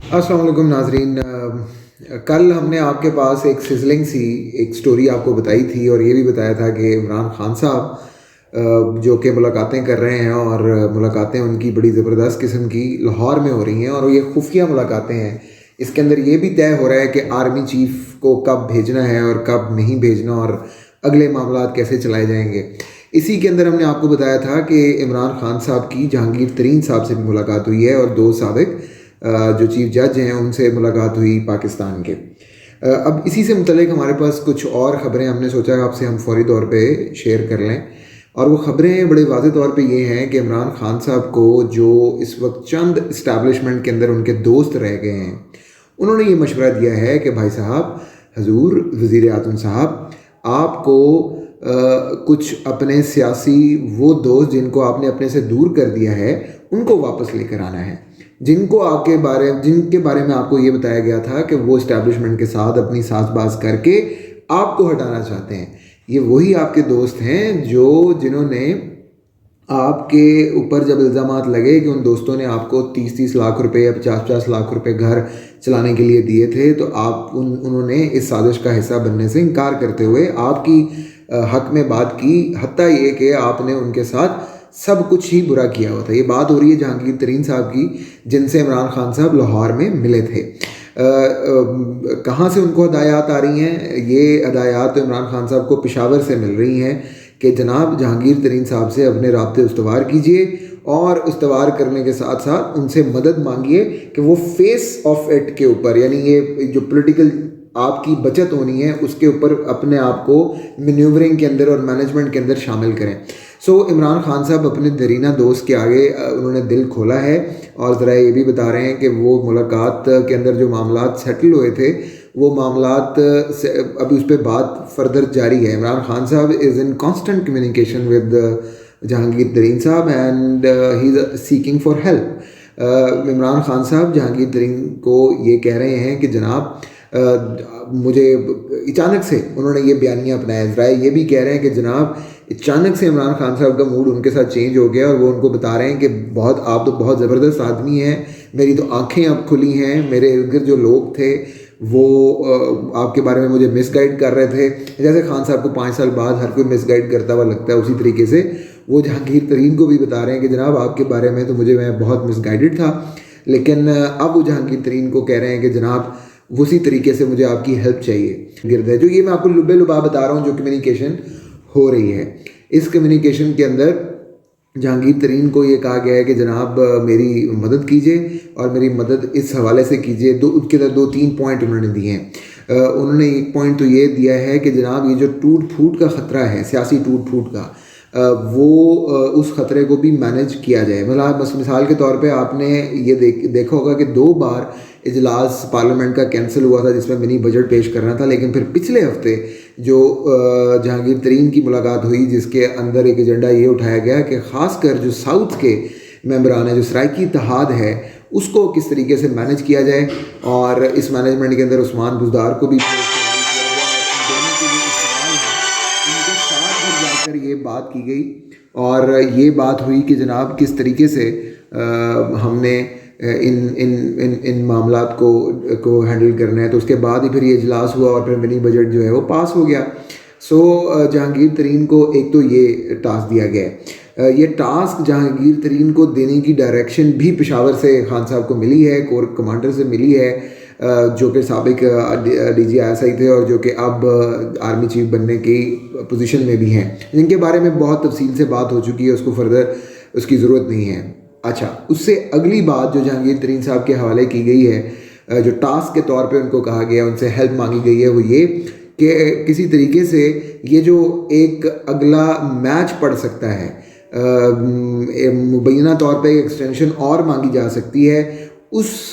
अस्सलाम वालेकुम नाजरीन। कल हमने आपके पास एक सिजलिंग सी एक स्टोरी आपको बताई थी और ये भी बताया था कि इमरान खान साहब जो कि मुलाकातें कर रहे हैं और मुलाकातें उनकी बड़ी ज़बरदस्त किस्म की लाहौर में हो रही हैं और ये खुफिया मुलाकातें हैं। इसके अंदर ये भी तय हो रहा है कि आर्मी चीफ को कब भेजना है और कब नहीं भेजना और अगले मामला कैसे चलाए जाएंगे। इसी के अंदर हमने आपको बताया था कि इमरान खान साहब की जहांगीर तरीन साहब से भी मुलाकात हुई है और दो साबिक जो चीफ जज हैं उनसे मुलाकात हुई पाकिस्तान के। अब इसी से मुतल्लिक हमारे पास कुछ और ख़बरें हमने सोचा आपसे हम फौरी तौर पे शेयर कर लें। और वो ख़बरें बड़े वाज़ेह तौर पे ये हैं कि इमरान खान साहब को जो इस वक्त चंद इस्टेब्लिशमेंट के अंदर उनके दोस्त रह गए हैं, उन्होंने ये मशवरा दिया है कि भाई साहब, हजूर वज़ीर आज़म साहब, आपको कुछ अपने सियासी वो दोस्त जिनको आपने अपने से दूर कर दिया है उनको वापस लेकर आना है, जिनके बारे में आपको ये बताया गया था कि वो इस्टेब्लिशमेंट के साथ अपनी साज़बाज़ करके आपको हटाना चाहते हैं। ये वही आपके दोस्त हैं जिन्होंने आपके ऊपर जब इल्ज़ामात लगे कि उन दोस्तों ने आपको 30-30 लाख रुपए या 50-50 लाख रुपए घर चलाने के लिए दिए थे, तो उन्होंने इस साजिश का हिस्सा बनने से इनकार करते हुए आपकी हक में बात की, हत्ता ये कि आपने उनके साथ सब कुछ ही बुरा किया हुआ था। ये बात हो रही है जहांगीर तरीन साहब की, जिनसे इमरान खान साहब लाहौर में मिले थे। कहाँ से उनको हदायत आ रही हैं? ये हदायत तो इमरान खान साहब को पेशावर से मिल रही हैं कि जनाब जहांगीर तरीन साहब से अपने राब्ते उस्तवार कीजिए और उस्तवार करने के साथ साथ उनसे मदद मांगिए कि वो फेस ऑफ इट के ऊपर, यानी ये जो पॉलिटिकल आपकी बचत होनी है उसके ऊपर अपने आप को मैन्यूवरिंग के अंदर और मैनेजमेंट के अंदर शामिल करें। इमरान खान साहब अपने दरीना दोस्त के आगे उन्होंने दिल खोला है और ज़रा ये भी बता रहे हैं कि वो मुलाकात के अंदर जो मामलात सेटल हुए थे वो मामलात से अभी उस पर बात फर्दर जारी है। इमरान खान साहब is in constant communication with Jahangir तरीन साहब and he is seeking for help. Imran Khan साहब जहांगीर तरीन को ये कह रहे हैं कि जनाब मुझे अचानक से उन्होंने ये बयानिया अपनाया। ज़रा ये भी कह रहे हैं कि जनाब अचानक से इमरान खान साहब का मूड उनके साथ चेंज हो गया और वो उनको बता रहे हैं कि आप तो बहुत ज़बरदस्त आदमी हैं, मेरी तो आंखें अब खुली हैं, मेरे इर्द गिर्द जो लोग थे वो आपके बारे में मुझे मिसगाइड कर रहे थे। जैसे खान साहब को 5 साल बाद हर कोई मिसगाइड करता हुआ लगता है, उसी तरीके से वो जहांगीर तरीन को भी बता रहे हैं कि जनाब आपके बारे में तो मैं बहुत मिसगाइडेड था, लेकिन अब वो जहांगीर तरीन को कह रहे हैं कि जनाब उसी तरीके से मुझे आपकी हेल्प चाहिए। गिरद है जो ये मैं आपको लुबे लुबा बता रहा हूँ जो कम्युनिकेशन हो रही है। इस कम्युनिकेशन के अंदर जहांगीर तरीन को ये कहा गया है कि जनाब मेरी मदद कीजिए और मेरी मदद इस हवाले से कीजिए। उसके अंदर 2-3 पॉइंट उन्होंने दिए हैं। उन्होंने एक पॉइंट तो ये दिया है कि जनाब ये जो टूट फूट का ख़तरा है, सियासी टूट फूट का, वो उस ख़तरे को भी मैनेज किया जाए। मतलब बस मिसाल के तौर पे आपने ये देखा होगा कि 2 बार इजलास पार्लियामेंट का कैंसिल हुआ था जिसमें मिनी बजट पेश करना था, लेकिन फिर पिछले हफ्ते जो जहांगीर तरीन की मुलाकात हुई जिसके अंदर एक एजेंडा ये उठाया गया कि ख़ासकर जो साउथ के मेंबरान है, जो सराइकी इत्तेहाद है, उसको किस तरीके से मैनेज किया जाए। और इस मैनेजमेंट के अंदर उस्मान बुज़दार को भी जाकर ये बात की गई और ये बात हुई कि जनाब किस तरीके से हमने इन मामलात को हैंडल करना है। तो उसके बाद ही फिर ये इजलास हुआ और फिर मिनी बजट जो है वो पास हो गया। जहांगीर तरीन को एक तो ये टास्क दिया गया है। ये टास्क जहांगीर तरीन को देने की डायरेक्शन भी पेशावर से खान साहब को मिली है, कोर कमांडर से मिली है, जो कि साबिक DGI थे और जो कि अब आर्मी चीफ बनने की पोजीशन में भी हैं, जिनके बारे में बहुत तफसील से बात हो चुकी है, उसको फर्दर उसकी ज़रूरत नहीं है। अच्छा, उससे अगली बात जो जहांगीर तरीन साहब के हवाले की गई है, जो टास्क के तौर पे उनको कहा गया, उनसे हेल्प मांगी गई है, वो ये कि किसी तरीके से ये जो एक अगला मैच पड़ सकता है, मुबैना तौर पे एक्सटेंशन और मांगी जा सकती है। उस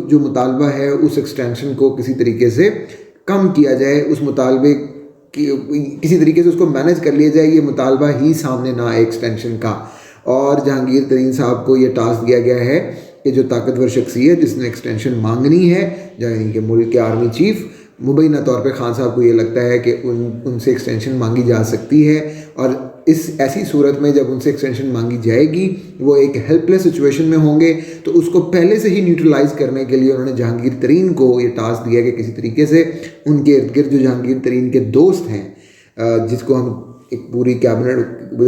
जो मुतालबा है उस एक्सटेंशन को किसी तरीके से कम किया जाए, उस मुतालबे किसी तरीके से उसको मैनेज कर लिया जाए, ये मुतालबा ही सामने ना आए एक्सटेंशन का। और जहांगीर तरीन साहब को ये टास्क दिया गया है कि जो ताकतवर शख्सियत जिसने एक्सटेंशन मांगनी है, यानी कि मुल्क के आर्मी चीफ, मुबैना तौर पे खान साहब को ये लगता है कि उनसे एक्सटेंशन मांगी जा सकती है और इस ऐसी सूरत में जब उनसे एक्सटेंशन मांगी जाएगी वो एक हेल्पलेस सिचुएशन में होंगे, तो उसको पहले से ही न्यूट्रलाइज करने के लिए उन्होंने जहांगीर तरीन को ये टास्क दिया कि किसी तरीके से उनके इर्द गिर्द जो जहांगीर तरीन के दोस्त हैं, जिसको हम एक पूरी कैबिनेट,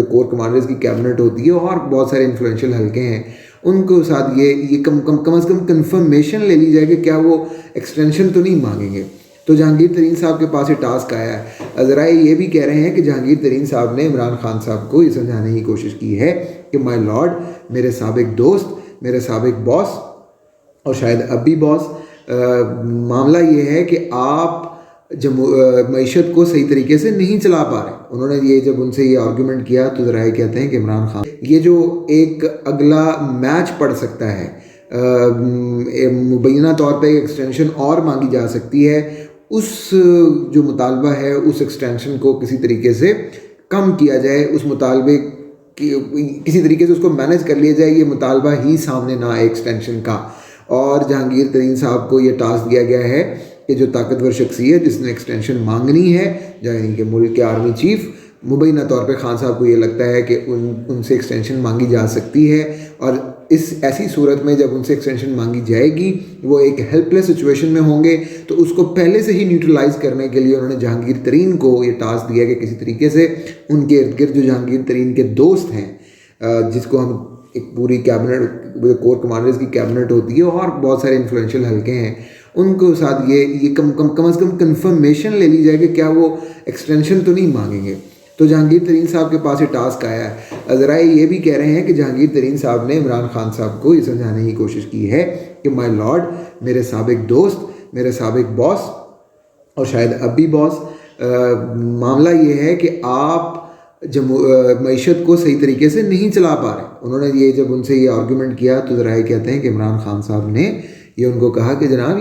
कोर कमांडर्स की कैबिनेट होती है और बहुत सारे इन्फ्लुएंशियल हल्के हैं, उनको साथ ये कम से कम कंफर्मेशन ले ली जाए कि क्या वो एक्सटेंशन तो नहीं मांगेंगे। तो जहांगीर तरीन साहब के पास ये टास्क आया है। अजराए ये भी कह रहे हैं कि जहांगीर तरीन साहब ने इमरान खान साहब को ये समझाने की कोशिश की है कि माय लॉर्ड, मेरे साबिक दोस्त, मेरे साबिक बॉस और शायद अब भी बॉस, मामला ये है कि आप मईशत को सही तरीके से नहीं चला पा रहे। उन्होंने ये जब उनसे ये आर्गूमेंट किया तो ज़रा कहते हैं कि इमरान खान ये जो एक अगला मैच पड़ सकता है, मुबैना तौर पे एक्सटेंशन और मांगी जा सकती है, उस जो मुतालबा है उस एक्सटेंशन को किसी तरीके से कम किया जाए, उस मुतालबे किसी तरीके से उसको मैनेज कर लिया जाए, ये मुतालबा ही सामने ना आए एक्सटेंशन का। और जहांगीर तरीन साहब को ये टास्क दिया गया है कि जो ताकतवर शख्सियत जिसने एक्सटेंशन मांगनी है, यानी कि मुल्क के आर्मी चीफ, मुबैना तौर पे खान साहब को ये लगता है कि उनसे एक्सटेंशन मांगी जा सकती है, और इस ऐसी सूरत में जब उनसे एक्सटेंशन मांगी जाएगी वो एक हेल्पलेस सिचुएशन में होंगे, तो उसको पहले से ही न्यूट्रलाइज करने के लिए उन्होंने जहांगीर तरीन को ये टास्क दिया कि किसी तरीके से उनके इर्द गिर्द जो जहांगीर तरीन के दोस्त हैं, जिसको हम एक पूरी कैबिनेट, कोर कमांडर्स की कैबिनेट होती है और बहुत सारे इन्फ्लुएंशियल हल्के हैं, उनको साथ ये कम से कम कंफर्मेशन ले ली जाए कि क्या वो एक्सटेंशन तो नहीं मांगेंगे। तो जहांगीर तरीन साहब के पास ये टास्क आया है। अजराए ये भी कह रहे हैं कि जहांगीर तरीन साहब ने इमरान खान साहब को ये समझाने की कोशिश की है कि माय लॉर्ड, मेरे साबिक दोस्त, मेरे साबिक बॉस और शायद अब भी बॉस, मामला ये है कि आप मईशत को सही तरीके से नहीं चला पा रहे। उन्होंने ये जब उनसे ये आर्गूमेंट किया तो ज़रा कहते हैं कि इमरान खान साहब ने ये उनको कहा कि जनाब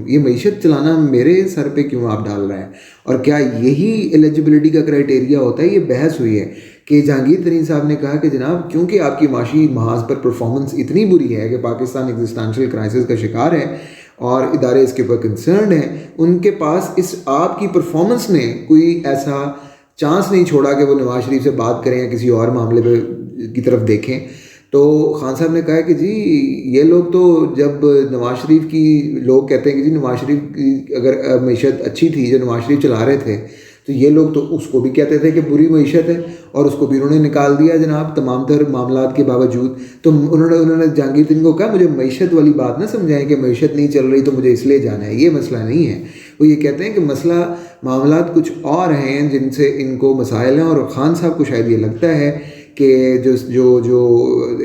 ये मईशत चलाना मेरे सर पे क्यों आप डाल रहे हैं, और क्या यही एलिजिबिलिटी का क्राइटेरिया होता है। ये बहस हुई है कि जहांगीर तरीन साहब ने कहा कि जनाब क्योंकि आपकी माशी महाज पर परफॉर्मेंस इतनी बुरी है कि पाकिस्तान एग्जिस्टेंशियल क्राइसिस का शिकार है और इदारे इसके ऊपर कंसर्न हैं, उनके पास इस आपकी परफॉर्मेंस ने कोई ऐसा चांस नहीं छोड़ा कि वो नवाज शरीफ से बात करें या किसी और मामले पे की तरफ देखें। तो खान साहब ने कहा कि जी ये लोग तो जब नवाज शरीफ की लोग कहते हैं कि जी नवाज शरीफ की अगर मईशत अच्छी थी जो नवाज शरीफ चला रहे थे, तो ये लोग तो उसको भी कहते थे कि बुरी मईशत है और उसको भी उन्होंने निकाल दिया जनाब तमाम तर मामलात के बावजूद। तो उन्होंने जहांगीर तरीन को कहा मुझे मईशत वाली बात ना समझाएं कि मईशत नहीं चल रही तो मुझे इसलिए जाना है, ये मसला नहीं है। वो ये कहते हैं कि मसला मामलात कुछ और हैं जिनसे इनको मसाइल हैं, और खान साहब को शायद ये लगता है कि जो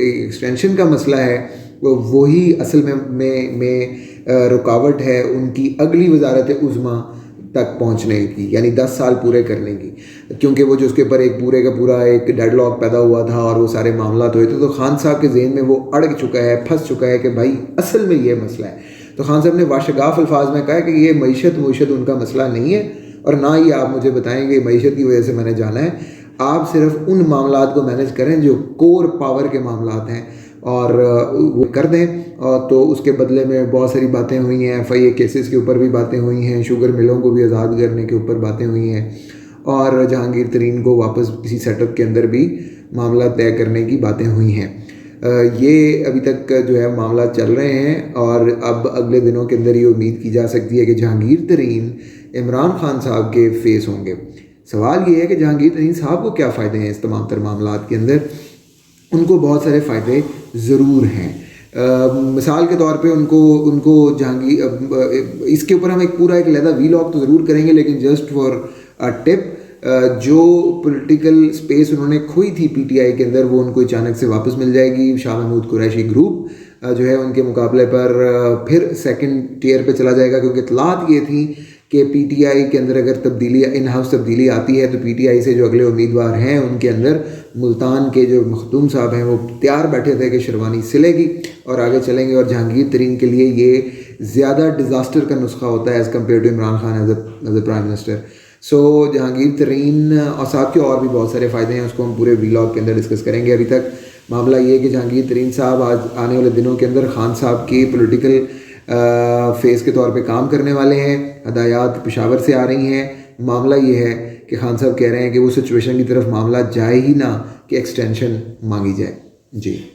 एक्सटेंशन का मसला है वही असल में रुकावट है उनकी अगली वजारत उज़्मा तक पहुंचने की, यानी 10 साल पूरे करने की, क्योंकि वो जो उसके ऊपर एक पूरे का पूरा एक डेडलॉक पैदा हुआ था और वो सारे मामला हुए थे, तो खान साहब के जहन में वो अड़ग चुका है, फंस चुका है कि भाई असल में ये मसला है। तो खान साहब ने वाशगाफ अल्फाज में कहा कि ये मईशत उनका मसला नहीं है, और ना ही आप मुझे बताएंगे मईशत की वजह से मैंने जाना है। आप सिर्फ उन मामलात को मैनेज करें जो कोर पावर के मामलात हैं और वो कर दें। तो उसके बदले में बहुत सारी बातें हुई हैं, FIA केसेस के ऊपर भी बातें हुई हैं, शुगर मिलों को भी आज़ाद करने के ऊपर बातें हुई हैं, और जहांगीर तरीन को वापस किसी सेटअप के अंदर भी मामला तय करने की बातें हुई हैं। ये अभी तक जो है मामला चल रहे हैं, और अब अगले दिनों के अंदर ये उम्मीद की जा सकती है कि जहांगीर तरीन इमरान खान साहब के फेस होंगे। सवाल ये है कि जहांगीर तरीन साहब को क्या फ़ायदे हैं इस तमाम तर मामलात के अंदर। उनको बहुत सारे फ़ायदे ज़रूर हैं। मिसाल के तौर पे उनको जहांगीर, इसके ऊपर हम एक पूरा एक लहदा वीलॉग तो ज़रूर करेंगे, लेकिन जस्ट फॉर अ टिप, जो पॉलिटिकल स्पेस उन्होंने खोई थी PTI के अंदर वो उनको अचानक से वापस मिल जाएगी। शाह महमूद कुरैशी ग्रुप जो है उनके मुकाबले पर फिर सेकंड टियर पे चला जाएगा, क्योंकि इतलात ये थी कि PTI के अंदर अगर तब्दीली, इन हाउस तब्दीली आती है तो PTI से जो अगले उम्मीदवार हैं उनके अंदर मुल्तान के जो मखदूम साहब हैं वो तैयार बैठे थे कि शेरवानी सिलेगी और आगे चलेंगे, और जहांगीर तरीन के लिए ये ज़्यादा डिज़ास्टर का नुस्खा होता है as compared to Imran Khan as a prime minister. So Jahangir Tareen और साहब के और भी बहुत सारे फ़ायदे हैं, उसको हम पूरे व्लॉग के अंदर डिस्कस करेंगे। अभी तक मामला ये है कि जहांगीर तरीन साहब आज आने वाले दिनों के अंदर खान साहब की पॉलिटिकल फेस के तौर पे काम करने वाले हैं। हदायत पेशावर से आ रही हैं मामला ये है कि खान साहब कह रहे हैं कि वो सिचुएशन की तरफ मामला जाए ही ना कि एक्सटेंशन मांगी जाए। जी।